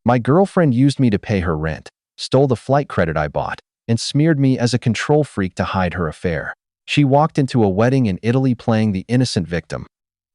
My girlfriend used me to pay her rent, stole the flight credit I bought, and smeared me as a control freak to hide her affair. She walked into a wedding in Italy playing the innocent victim.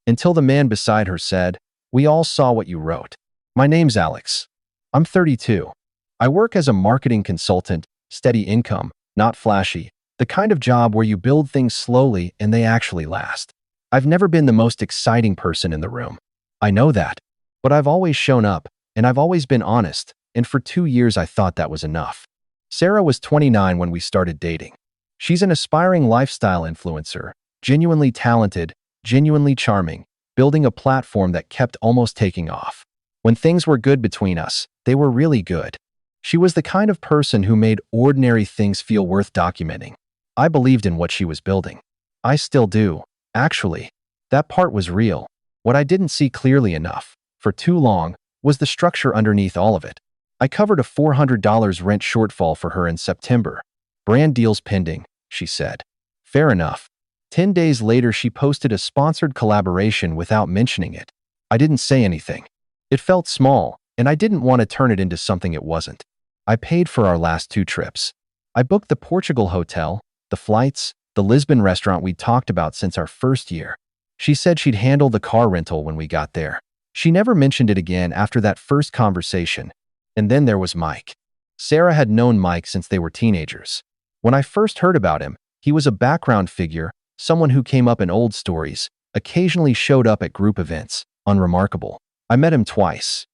Until the man beside her said, "We all saw what you wrote." My name's Alex. I'm 32. I work as a marketing consultant, steady income, not flashy, the kind of job where you build things slowly and they actually last. I've never been the most exciting person in the room. I know that. But I've always shown up, and I've always been honest, and for 2 years I thought that was enough. Sarah was 29 when we started dating. She's an aspiring lifestyle influencer, genuinely talented, genuinely charming, building a platform that kept almost taking off. When things were good between us, they were really good. She was the kind of person who made ordinary things feel worth documenting. I believed in what she was building. I still do, actually. That part was real. What I didn't see clearly enough, for too long, was the structure underneath all of it. I covered a $400 rent shortfall for her in September. "Brand deals pending," she said. Fair enough. 10 days later, she posted a sponsored collaboration without mentioning it. I didn't say anything. It felt small, and I didn't want to turn it into something it wasn't. I paid for our last 2 trips. I booked the Portugal hotel, the flights, the Lisbon restaurant we'd talked about since our first year. She said she'd handle the car rental when we got there. She never mentioned it again after that first conversation. And then there was Mike. Sarah had known Mike since they were teenagers. When I first heard about him, he was a background figure, someone who came up in old stories, occasionally showed up at group events, unremarkable. I met him twice.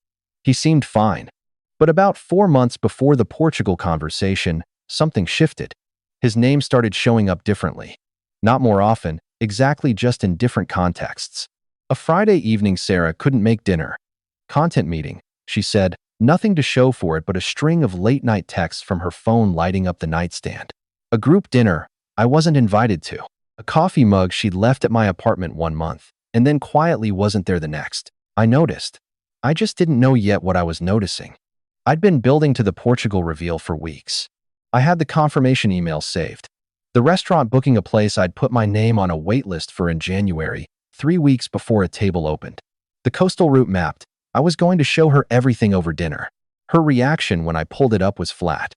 He seemed fine. But about 4 months before the Portugal conversation, something shifted. His name started showing up differently. Not more often, exactly, just in different contexts. A Friday evening, Sarah couldn't make dinner. Content meeting, she said, nothing to show for it but a string of late-night texts from her phone lighting up the nightstand. A group dinner I wasn't invited to. A coffee mug she'd left at my apartment 1 month, and then quietly wasn't there the next. I noticed. I just didn't know yet what I was noticing. I'd been building to the Portugal reveal for weeks. I had the confirmation email saved. The restaurant booking a place I'd put my name on a wait list for in January, 3 weeks before a table opened. The coastal route mapped. I was going to show her everything over dinner. Her reaction when I pulled it up was flat.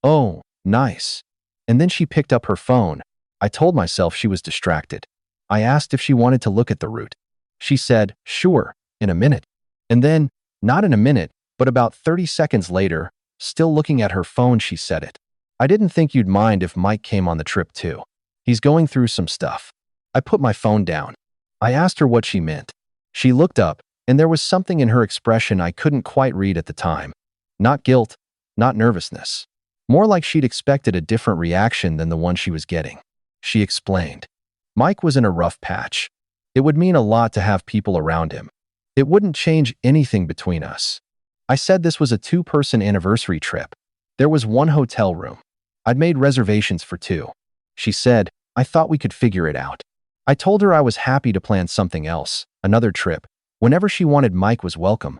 "Oh, nice." And then she picked up her phone. I told myself she was distracted. I asked if she wanted to look at the route. She said, "Sure, in a minute." And then, not in a minute, but about 30 seconds later, still looking at her phone, she said it. "I didn't think you'd mind if Mike came on the trip too. He's going through some stuff." I put my phone down. I asked her what she meant. She looked up, and there was something in her expression I couldn't quite read at the time. Not guilt, not nervousness. More like she'd expected a different reaction than the one she was getting. She explained. Mike was in a rough patch. It would mean a lot to have people around him. It wouldn't change anything between us. I said this was a 2-person anniversary trip. There was 1 hotel room. I'd made reservations for 2. She said, "I thought we could figure it out." I told her I was happy to plan something else, another trip. Whenever she wanted, Mike was welcome.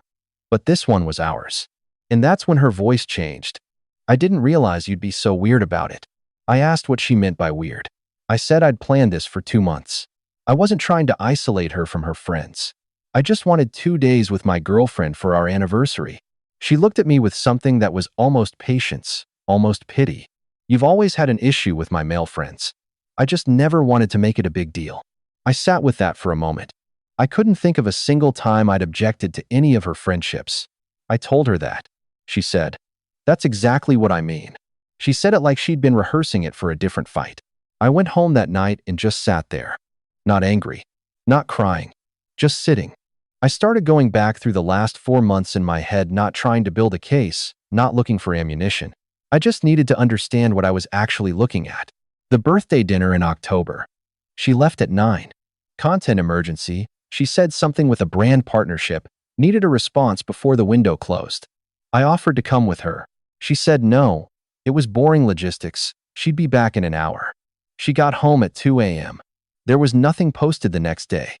But this one was ours. And that's when her voice changed. "I didn't realize you'd be so weird about it." I asked what she meant by weird. I said I'd planned this for 2 months. I wasn't trying to isolate her from her friends. I just wanted 2 days with my girlfriend for our anniversary. She looked at me with something that was almost patience, almost pity. "You've always had an issue with my male friends. I just never wanted to make it a big deal." I sat with that for a moment. I couldn't think of a single time I'd objected to any of her friendships. I told her that. She said, "That's exactly what I mean." She said it like she'd been rehearsing it for a different fight. I went home that night and just sat there. Not angry, not crying, just sitting. I started going back through the last 4 months in my head, not trying to build a case, not looking for ammunition. I just needed to understand what I was actually looking at. The birthday dinner in October. She left at 9. Content emergency. She said something with a brand partnership, needed a response before the window closed. I offered to come with her. She said no. It was boring logistics. She'd be back in an hour. She got home at 2 a.m. There was nothing posted the next day.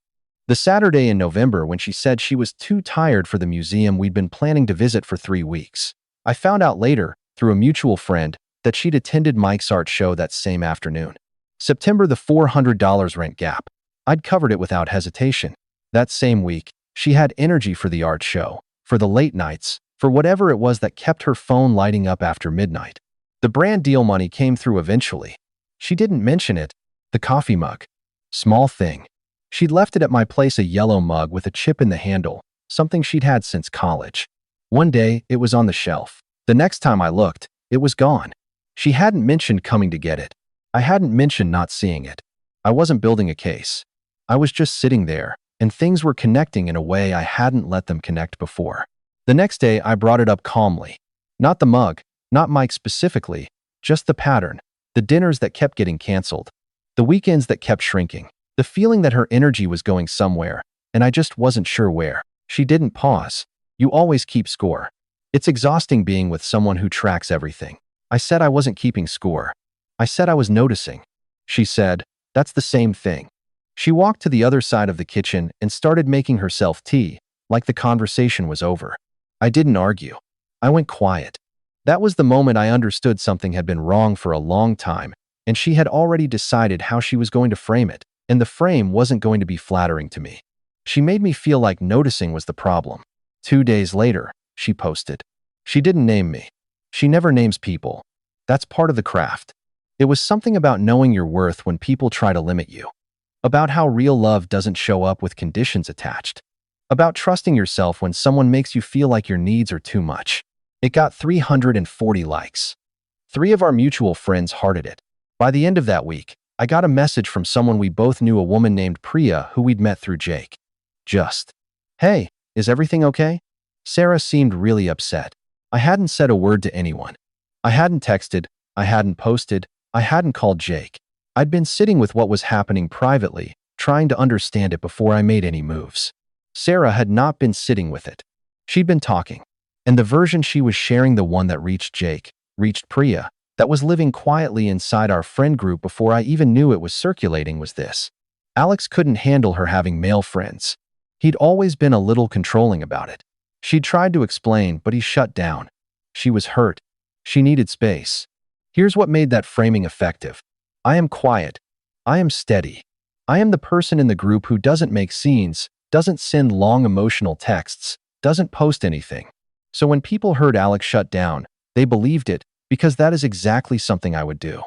The Saturday in November, when she said she was too tired for the museum we'd been planning to visit for 3 weeks. I found out later, through a mutual friend, that she'd attended Mike's art show that same afternoon. September, the $400 rent gap. I'd covered it without hesitation. That same week, she had energy for the art show, for the late nights, for whatever it was that kept her phone lighting up after midnight. The brand deal money came through eventually. She didn't mention it. The coffee mug. Small thing. She'd left it at my place, a yellow mug with a chip in the handle, something she'd had since college. One day, it was on the shelf. The next time I looked, it was gone. She hadn't mentioned coming to get it. I hadn't mentioned not seeing it. I wasn't building a case. I was just sitting there, and things were connecting in a way I hadn't let them connect before. The next day, I brought it up calmly. Not the mug, not Mike specifically, just the pattern, the dinners that kept getting canceled, the weekends that kept shrinking, the feeling that her energy was going somewhere, and I just wasn't sure where. She didn't pause. You always keep score. It's exhausting being with someone who tracks everything. I said I wasn't keeping score. I said I was noticing. She said, that's the same thing. She walked to the other side of the kitchen and started making herself tea, like the conversation was over. I didn't argue. I went quiet. That was the moment I understood something had been wrong for a long time, and she had already decided how she was going to frame it, and the frame wasn't going to be flattering to me. She made me feel like noticing was the problem. 2 days later, she posted. She didn't name me. She never names people. That's part of the craft. It was something about knowing your worth when people try to limit you. About how real love doesn't show up with conditions attached. About trusting yourself when someone makes you feel like your needs are too much. It got 340 likes. 3 of our mutual friends hearted it. By the end of that week, I got a message from someone we both knew, a woman named Priya who we'd met through Jake. Just, hey, is everything okay? Sarah seemed really upset. I hadn't said a word to anyone. I hadn't texted, I hadn't posted, I hadn't called Jake. I'd been sitting with what was happening privately, trying to understand it before I made any moves. Sarah had not been sitting with it. She'd been talking. And the version she was sharing, the one that reached Jake, reached Priya, that was living quietly inside our friend group before I even knew it was circulating, was this. Alex couldn't handle her having male friends. He'd always been a little controlling about it. She'd tried to explain, but he shut down. She was hurt. She needed space. Here's what made that framing effective. I am quiet. I am steady. I am the person in the group who doesn't make scenes, doesn't send long emotional texts, doesn't post anything. So when people heard Alex shut down, they believed it, because that is exactly something I would do.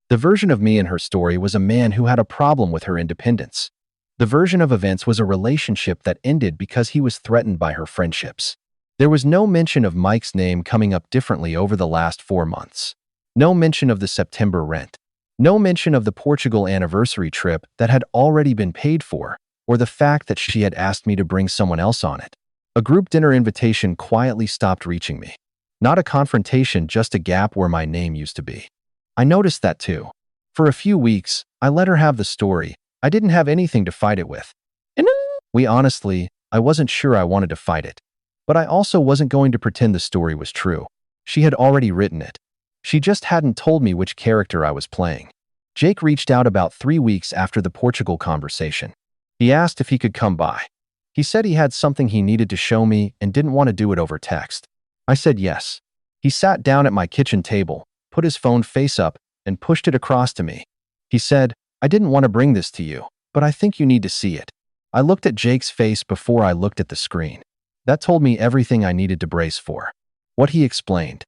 The version of me in her story was a man who had a problem with her independence. The version of events was a relationship that ended because he was threatened by her friendships. There was no mention of Mike's name coming up differently over the last 4 months. No mention of the September rent. No mention of the Portugal anniversary trip that had already been paid for, or the fact that she had asked me to bring someone else on it. A group dinner invitation quietly stopped reaching me. Not a confrontation, just a gap where my name used to be. I noticed that too. For a few weeks, I let her have the story. I didn't have anything to fight it with. And I wasn't sure I wanted to fight it. But I also wasn't going to pretend the story was true. She had already written it. She just hadn't told me which character I was playing. Jake reached out about 3 weeks after the Portugal conversation. He asked if he could come by. He said he had something he needed to show me and didn't want to do it over text. I said yes. He sat down at my kitchen table, put his phone face up, and pushed it across to me. He said, I didn't want to bring this to you, but I think you need to see it. I looked at Jake's face before I looked at the screen. That told me everything I needed to brace for. What he explained.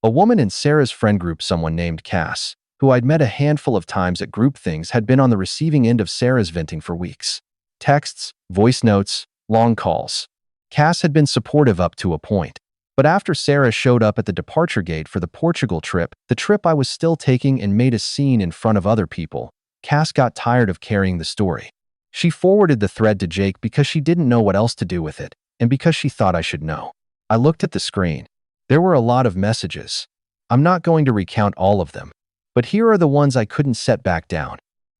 A woman in Sarah's friend group, someone named Cass, who I'd met a handful of times at group things, had been on the receiving end of Sarah's venting for weeks. Texts, voice notes, long calls. Cass had been supportive up to a point. But after Sarah showed up at the departure gate for the Portugal trip, the trip I was still taking, and made a scene in front of other people, Cass got tired of carrying the story. She forwarded the thread to Jake because she didn't know what else to do with it, and because she thought I should know. I looked at the screen. There were a lot of messages. I'm not going to recount all of them, but here are the ones I couldn't set back down.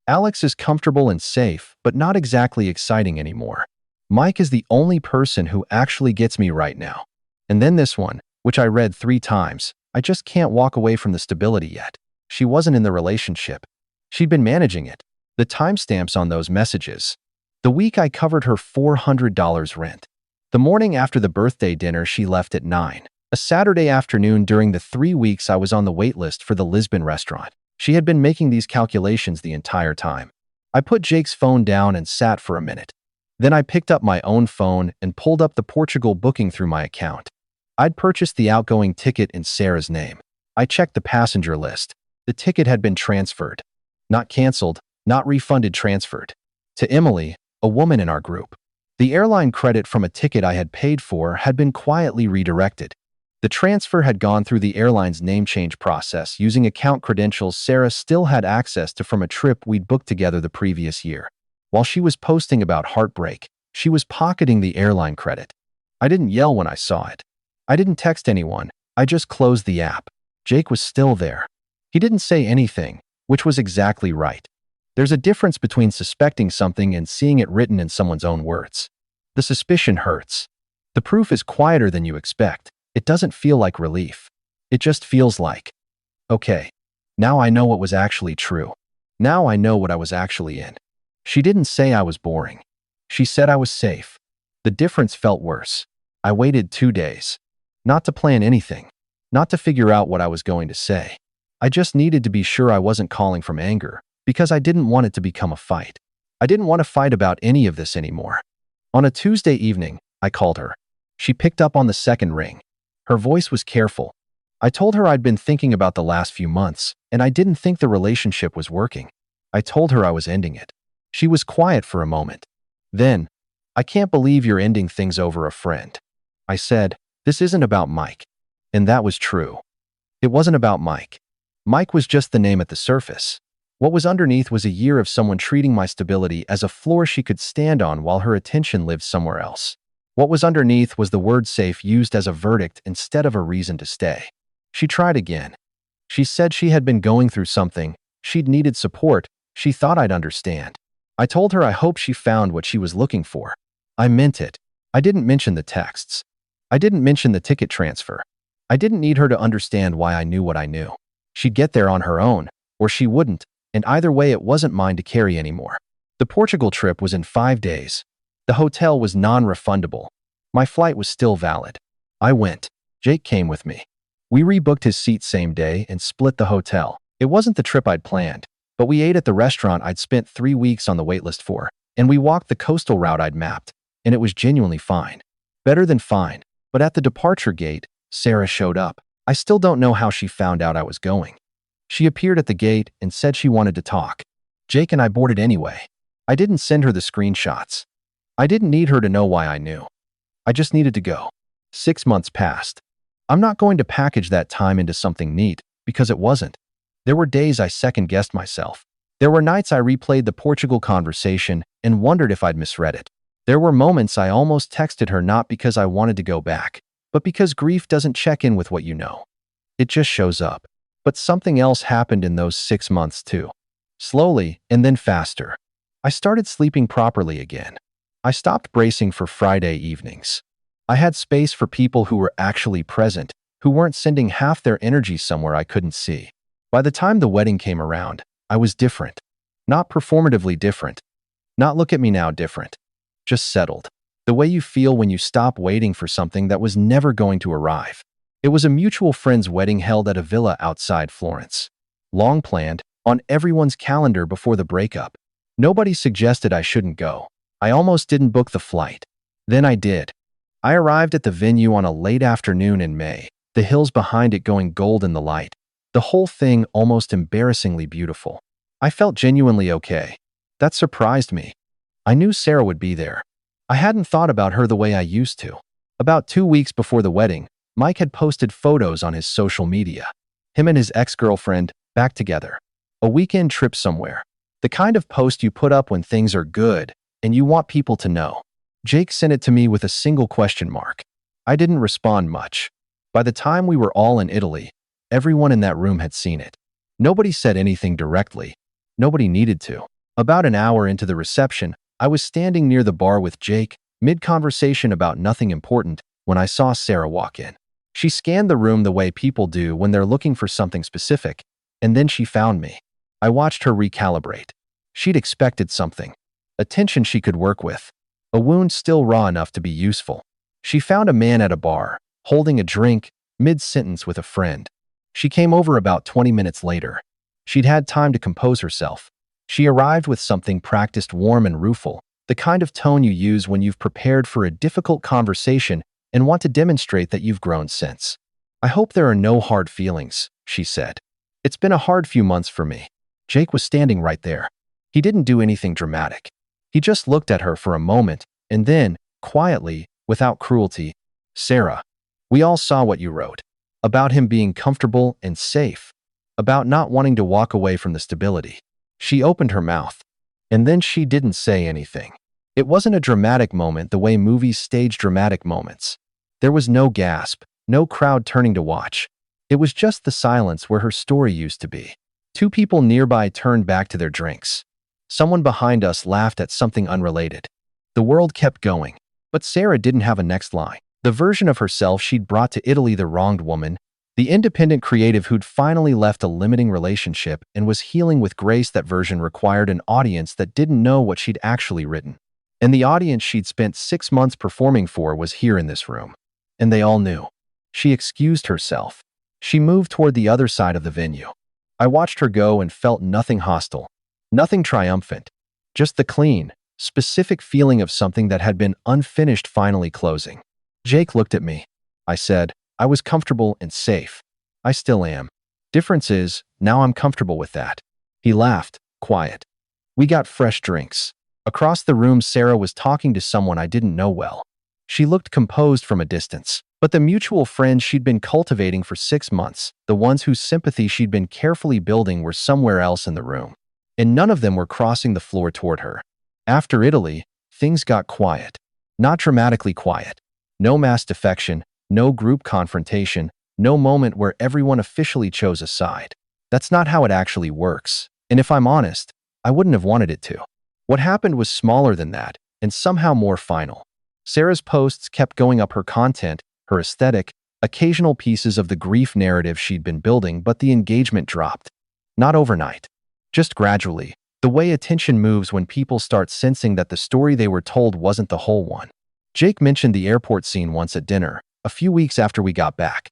Alex is comfortable and safe, but not exactly exciting anymore. Mike is the only person who actually gets me right now. And then this one, which I read 3 times, I just can't walk away from the stability yet. She wasn't in the relationship. She'd been managing it. The timestamps on those messages. The week I covered her $400 rent. The morning after the birthday dinner she left at 9. A Saturday afternoon during the 3 weeks I was on the wait list for the Lisbon restaurant. She had been making these calculations the entire time. I put Jake's phone down and sat for a minute. Then I picked up my own phone and pulled up the Portugal booking through my account. I'd purchased the outgoing ticket in Sarah's name. I checked the passenger list. The ticket had been transferred. Not canceled, not refunded, transferred. To Emily, a woman in our group. The airline credit from a ticket I had paid for had been quietly redirected. The transfer had gone through the airline's name change process using account credentials Sarah still had access to from a trip we'd booked together the previous year. While she was posting about heartbreak, she was pocketing the airline credit. I didn't yell when I saw it. I didn't text anyone. I just closed the app. Jake was still there. He didn't say anything, which was exactly right. There's a difference between suspecting something and seeing it written in someone's own words. The suspicion hurts. The proof is quieter than you expect. It doesn't feel like relief. It just feels like, okay, now I know what was actually true. Now I know what I was actually in. She didn't say I was boring. She said I was safe. The difference felt worse. I waited 2 days. Not to plan anything. Not to figure out what I was going to say. I just needed to be sure I wasn't calling from anger, because I didn't want it to become a fight. I didn't want to fight about any of this anymore. On a Tuesday evening, I called her. She picked up on the second ring. Her voice was careful. I told her I'd been thinking about the last few months, and I didn't think the relationship was working. I told her I was ending it. She was quiet for a moment. Then, I can't believe you're ending things over a friend. I said, this isn't about Mike. And that was true. It wasn't about Mike. Mike was just the name at the surface. What was underneath was a year of someone treating my stability as a floor she could stand on while her attention lived somewhere else. What was underneath was the word safe used as a verdict instead of a reason to stay. She tried again. She said she had been going through something, she'd needed support, she thought I'd understand. I told her I hoped she found what she was looking for. I meant it. I didn't mention the texts. I didn't mention the ticket transfer. I didn't need her to understand why I knew what I knew. She'd get there on her own, or she wouldn't, and either way it wasn't mine to carry anymore. The Portugal trip was in 5 days. The hotel was non-refundable. My flight was still valid. I went. Jake came with me. We rebooked his seat same day and split the hotel. It wasn't the trip I'd planned, but we ate at the restaurant I'd spent 3 weeks on the waitlist for, and we walked the coastal route I'd mapped, and it was genuinely fine. Better than fine, but at the departure gate, Sarah showed up. I still don't know how she found out I was going. She appeared at the gate and said she wanted to talk. Jake and I boarded anyway. I didn't send her the screenshots. I didn't need her to know why I knew. I just needed to go. 6 months passed. I'm not going to package that time into something neat, because it wasn't. There were days I second-guessed myself. There were nights I replayed the Portugal conversation and wondered if I'd misread it. There were moments I almost texted her not because I wanted to go back, but because grief doesn't check in with what you know. It just shows up. But something else happened in those 6 months too. Slowly, and then faster. I started sleeping properly again. I stopped bracing for Friday evenings. I had space for people who were actually present, who weren't sending half their energy somewhere I couldn't see. By the time the wedding came around, I was different. Not performatively different. Not look at me now different. Just settled. The way you feel when you stop waiting for something that was never going to arrive. It was a mutual friend's wedding held at a villa outside Florence. Long planned, on everyone's calendar before the breakup. Nobody suggested I shouldn't go. I almost didn't book the flight. Then I did. I arrived at the venue on a late afternoon in May, the hills behind it going gold in the light. The whole thing almost embarrassingly beautiful. I felt genuinely okay. That surprised me. I knew Sarah would be there. I hadn't thought about her the way I used to. About 2 weeks before the wedding, Mike had posted photos on his social media. Him and his ex-girlfriend, back together. A weekend trip somewhere. The kind of post you put up when things are good, and you want people to know. Jake sent it to me with a single question mark. I didn't respond much. By the time we were all in Italy, everyone in that room had seen it. Nobody said anything directly. Nobody needed to. About an hour into the reception, I was standing near the bar with Jake, mid-conversation about nothing important, when I saw Sarah walk in. She scanned the room the way people do when they're looking for something specific, and then she found me. I watched her recalibrate. She'd expected something. A tension she could work with. A wound still raw enough to be useful. She found a man at a bar, holding a drink, mid-sentence with a friend. She came over about 20 minutes later. She'd had time to compose herself. She arrived with something practiced, warm and rueful, the kind of tone you use when you've prepared for a difficult conversation and want to demonstrate that you've grown since. I hope there are no hard feelings, she said. It's been a hard few months for me. Jake was standing right there. He didn't do anything dramatic. He just looked at her for a moment, and then, quietly, without cruelty, "Sarah, we all saw what you wrote. About him being comfortable and safe. About not wanting to walk away from the stability." She opened her mouth, and then she didn't say anything. It wasn't a dramatic moment the way movies stage dramatic moments. There was no gasp, no crowd turning to watch. It was just the silence where her story used to be. Two people nearby turned back to their drinks. Someone behind us laughed at something unrelated. The world kept going, but Sarah didn't have a next line. The version of herself she'd brought to Italy, the wronged woman, the independent creative who'd finally left a limiting relationship and was healing with grace. That version required an audience that didn't know what she'd actually written. And the audience she'd spent 6 months performing for was here in this room. And they all knew. She excused herself. She moved toward the other side of the venue. I watched her go and felt nothing hostile, nothing triumphant, just the clean, specific feeling of something that had been unfinished finally closing. Jake looked at me. I said, I was comfortable and safe. I still am. Difference is, now I'm comfortable with that. He laughed, quiet. We got fresh drinks. Across the room, Sarah was talking to someone I didn't know well. She looked composed from a distance, but the mutual friends she'd been cultivating for 6 months, the ones whose sympathy she'd been carefully building, were somewhere else in the room. And none of them were crossing the floor toward her. After Italy, things got quiet. Not dramatically quiet. No mass defection, no group confrontation, no moment where everyone officially chose a side. That's not how it actually works. And if I'm honest, I wouldn't have wanted it to. What happened was smaller than that, and somehow more final. Sarah's posts kept going up, her content, her aesthetic, occasional pieces of the grief narrative she'd been building, but the engagement dropped. Not overnight. Just gradually, the way attention moves when people start sensing that the story they were told wasn't the whole one. Jake mentioned the airport scene once at dinner, a few weeks after we got back.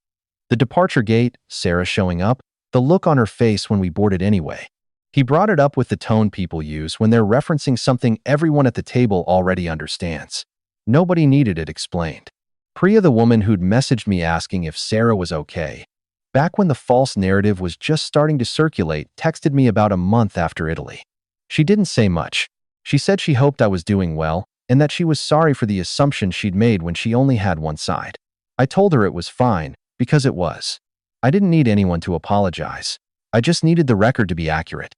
The departure gate, Sarah showing up, the look on her face when we boarded anyway. He brought it up with the tone people use when they're referencing something everyone at the table already understands. Nobody needed it explained. Priya, the woman who'd messaged me asking if Sarah was okay, back when the false narrative was just starting to circulate, texted me about a month after Italy. She didn't say much. She said she hoped I was doing well, and that she was sorry for the assumption she'd made when she only had one side. I told her it was fine, because it was. I didn't need anyone to apologize. I just needed the record to be accurate.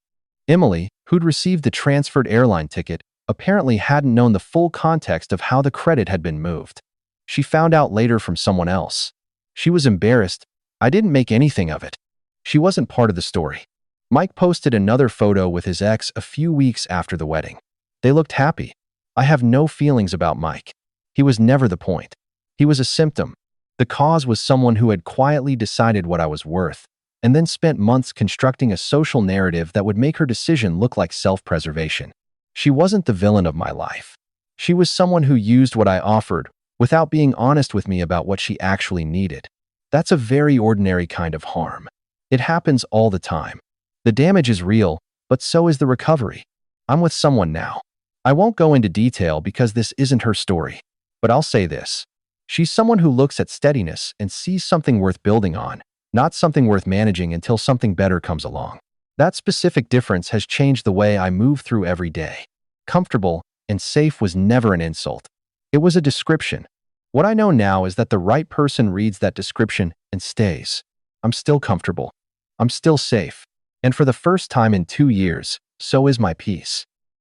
Emily, who'd received the transferred airline ticket, apparently hadn't known the full context of how the credit had been moved. She found out later from someone else. She was embarrassed. I didn't make anything of it. She wasn't part of the story. Mike posted another photo with his ex a few weeks after the wedding. They looked happy. I have no feelings about Mike. He was never the point. He was a symptom. The cause was someone who had quietly decided what I was worth, and then spent months constructing a social narrative that would make her decision look like self-preservation. She wasn't the villain of my life. She was someone who used what I offered without being honest with me about what she actually needed. That's a very ordinary kind of harm. It happens all the time. The damage is real, but so is the recovery. I'm with someone now. I won't go into detail because this isn't her story, but I'll say this. She's someone who looks at steadiness and sees something worth building on, not something worth managing until something better comes along. That specific difference has changed the way I move through every day. Comfortable and safe was never an insult. It was a description. What I know now is that the right person reads that description and stays. I'm still comfortable. I'm still safe. And for the first time in 2 years, so is my peace.